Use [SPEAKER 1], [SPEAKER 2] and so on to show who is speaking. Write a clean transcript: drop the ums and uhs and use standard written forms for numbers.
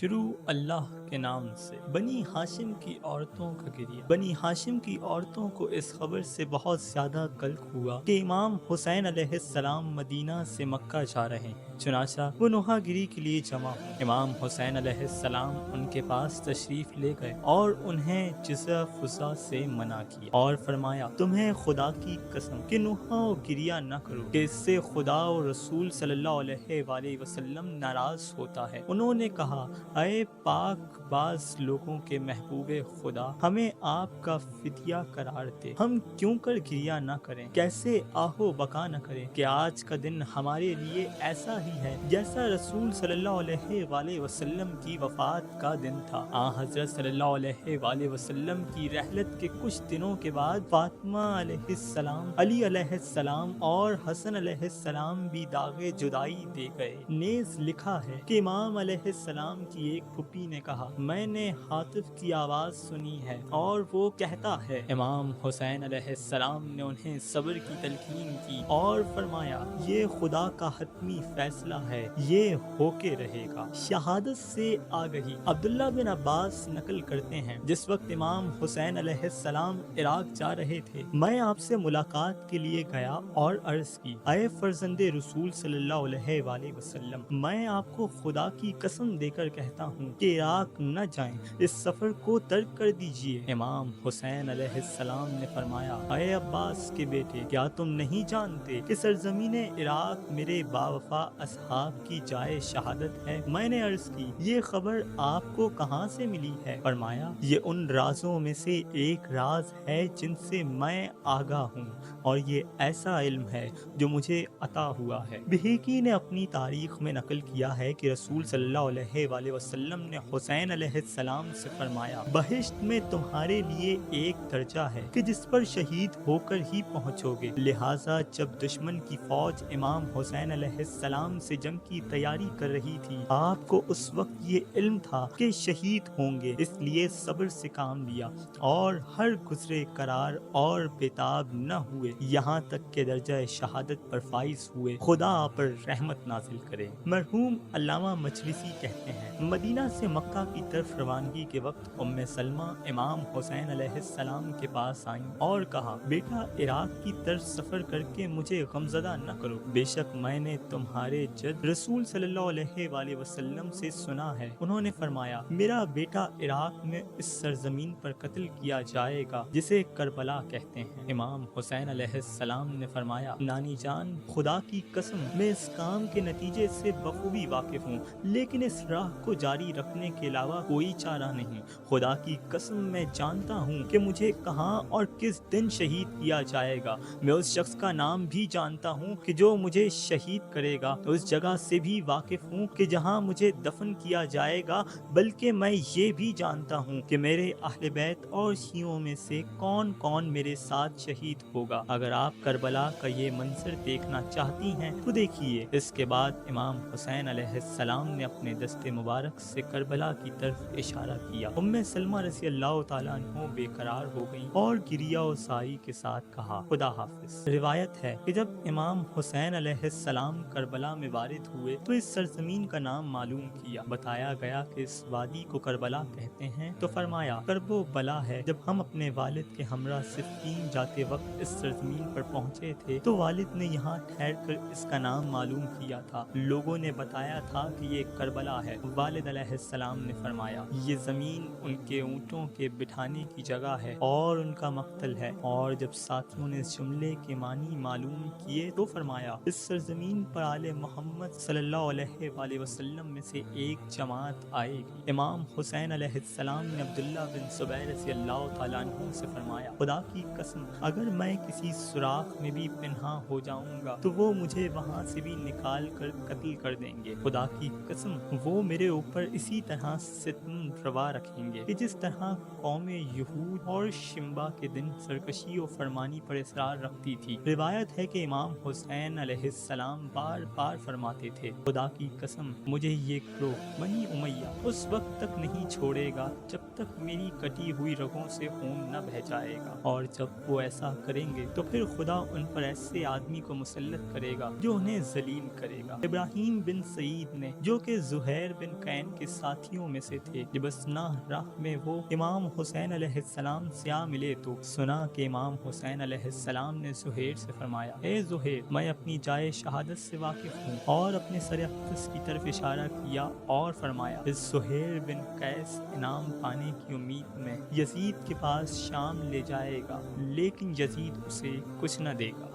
[SPEAKER 1] شروع اللہ کے نام سے۔ بنی ہاشم کی عورتوں کا گریہ۔ بنی ہاشم کی عورتوں کو اس خبر سے بہت زیادہ قلق ہوا کہ امام حسین علیہ السلام مدینہ سے مکہ جا رہے ہیں، چنانچہ وہ نوحہ گری کے لیے جمع ہوئے۔ امام حسین علیہ السلام ان کے پاس تشریف لے گئے اور انہیں جزع فضا سے منع کیا اور فرمایا، تمہیں خدا کی قسم کہ نوحہ گریہ نہ کرو، کہ اس سے خدا اور رسول صلی اللہ علیہ وآلہ وسلم ناراض ہوتا ہے۔ انہوں نے کہا، اے پاک باز لوگوں کے محبوب خدا، ہمیں آپ کا فدیہ قرار دے، ہم کیوں کر گریہ نہ کریں، کیسے آہو بکا نہ کریں کہ آج کا دن ہمارے لیے ایسا ہی ہے جیسا رسول صلی اللہ علیہ وآلہ وسلم کی وفات کا دن تھا۔ حضرت صلی اللہ علیہ وآلہ وسلم کی رحلت کے کچھ دنوں کے بعد فاطمہ علیہ السلام، علی علیہ السلام اور حسن علیہ السلام بھی داغ جدائی دے گئے۔ نیز لکھا ہے کہ امام علیہ السلام کی ایک پھوپھی نے کہا، میں نے حاطف کی آواز سنی ہے اور وہ کہتا ہے۔ امام حسین علیہ السلام نے انہیں صبر کی تلقین کی اور فرمایا، یہ خدا کا حتمی فیصلہ ہے، یہ ہو کے رہے گا۔ شہادت سے آگہی۔ عبداللہ بن عباس نقل کرتے ہیں، جس وقت امام حسین علیہ السلام عراق جا رہے تھے، میں آپ سے ملاقات کے لیے گیا اور عرض کی، اے فرزند رسول صلی اللہ علیہ وآلہ وسلم، میں آپ کو خدا کی قسم دے کر کہتا ہوں کہ عراق نہ جائیں، اس سفر کو ترک کر دیجئے۔ امام حسین علیہ السلام نے فرمایا، اے عباس کے بیٹے، کیا تم نہیں جانتے کہ سرزمین عراق میرے باوفا اصحاب کی جائے شہادت ہے؟ میں نے عرض کی، یہ خبر آپ کو کہاں سے ملی ہے؟ فرمایا، یہ ان رازوں میں سے ایک راز ہے جن سے میں آگاہ ہوں، اور یہ ایسا علم ہے جو مجھے عطا ہوا ہے۔ بہیقی نے اپنی تاریخ میں نقل کیا ہے کہ رسول صلی اللہ علیہ وآلہ وسلم نے حسین علیہ السلام سے فرمایا، بہشت میں تمہارے لیے ایک درجہ ہے کہ جس پر شہید ہو کر ہی پہنچو گے، لہٰذا جب دشمن کی فوج امام حسین علیہ السلام سے جنگ کی تیاری کر رہی تھی، آپ کو اس وقت یہ علم تھا کہ شہید ہوں گے، اس لیے صبر سے کام لیا اور ہر گزرے قرار اور بےتاب نہ ہوئے یہاں تک کہ درجہ شہادت پر فائز ہوئے۔ خدا آپ پر رحمت نازل کرے۔ مرحوم علامہ مجلسی کہتے ہیں، مدینہ سے مکہ کی طرف روانگی کے وقت ام سلمہ امام حسین علیہ السلام کے پاس آئیں اور کہا، بیٹا، عراق کی طرف سفر کر کے مجھے غمزدہ نہ کرو، بے شک میں نے تمہارے جد رسول صلی اللہ علیہ وآلہ وسلم سے سنا ہے، انہوں نے فرمایا، میرا بیٹا عراق میں اس سرزمین پر قتل کیا جائے گا جسے کربلا کہتے ہیں۔ امام حسین علیہ السلام نے فرمایا، نانی جان، خدا کی قسم، میں اس کام کے نتیجے سے بخوبی واقف ہوں، لیکن اس راہ کو جاری رکھنے کے علاوہ کوئی چارہ نہیں۔ خدا کی قسم، میں جانتا ہوں کہ مجھے کہاں اور کس دن شہید کیا جائے گا، میں اس شخص کا نام بھی جانتا ہوں کہ جو مجھے شہید کرے گا، اس جگہ سے بھی واقف ہوں کہ جہاں مجھے دفن کیا جائے گا، بلکہ میں یہ بھی جانتا ہوں کہ میرے اہل بیت اور شیعوں میں سے کون کون میرے ساتھ شہید ہوگا۔ اگر آپ کربلا کا یہ منظر دیکھنا چاہتی ہیں تو دیکھیے۔ اس کے بعد امام حسین علیہ السلام نے اپنے دست مبارک سے کربلا کی طرف اشارہ کیا۔ ام سلمہ رضی اللہ تعالیٰ عنہ بے قرار ہو گئیں اور گریہ و ساری کے ساتھ کہا، خدا حافظ۔ روایت ہے کہ جب امام حسین علیہ السلام کربلا میں وارد ہوئے تو اس سرزمین کا نام معلوم کیا۔ بتایا گیا کہ اس وادی کو کربلا کہتے ہیں تو فرمایا، کرب و بلا ہے۔ جب ہم اپنے والد کے ہمراہ صفین جاتے وقت اس سرزمین پر پہنچے تھے تو والد نے یہاں ٹھہر کر اس کا نام معلوم کیا تھا، لوگوں نے بتایا تھا کہ یہ کربلا ہے۔ والد علیہ السلام نے فرمایا، یہ زمین ان کے اونٹوں کے بٹھانے کی جگہ ہے اور ان کا مقتل ہے۔ اور جب ساتھیوں نے اس جملے کے معنی معلوم کیے تو فرمایا، اس سرزمین پر آل محمد صلی اللہ علیہ وآلہ وسلم میں سے ایک جماعت آئے گی۔ امام حسین علیہ السلام نے عبداللہ بن زبیر رضی اللہ تعالیٰ عنہ سے فرمایا، خدا کی قسم، اگر میں کسی سوراخ میں بھی پنہاں ہو جاؤں گا تو وہ مجھے وہاں سے بھی نکال کر قتل کر دیں گے۔ خدا کی قسم، وہ میرے اوپر اسی طرح ستم روا رکھیں گے کہ جس طرح قوم یہود اور شمبا کے دن سرکشی و فرمانی پر اصرار رکھتی تھی۔ روایت ہے کہ امام حسین علیہ السلام بار بار فرماتے تھے خدا کی قسم مجھے یہ گروہ بنی امیہ اس وقت تک نہیں چھوڑے گا جب تک میری کٹی ہوئی رگوں سے خون نہ بہہ جائے گا، اور جب وہ ایسا کریں گے تو پھر خدا ان پر ایسے آدمی کو مسلط کرے گا جو انہیں ذلیل کرے گا۔ ابراہیم بن سعید نے جو کہ زہیر بن قین کے ساتھیوں میں سے تھے، جب اسنا راہ میں وہ امام حسین علیہ السلام سے آ ملے تو سنا کہ امام حسین علیہ السلام نے زہیر سے فرمایا، اے زہیر میں اپنی جائے شہادت سے واقف ہوں، اور اپنے سر اقدس کی طرف اشارہ کیا اور فرمایا، اس زہیر بن قیس انعام پانے کی امید میں یزید کے پاس شام لے جائے گا، لیکن یزید اسے کچھ نہ دے گا۔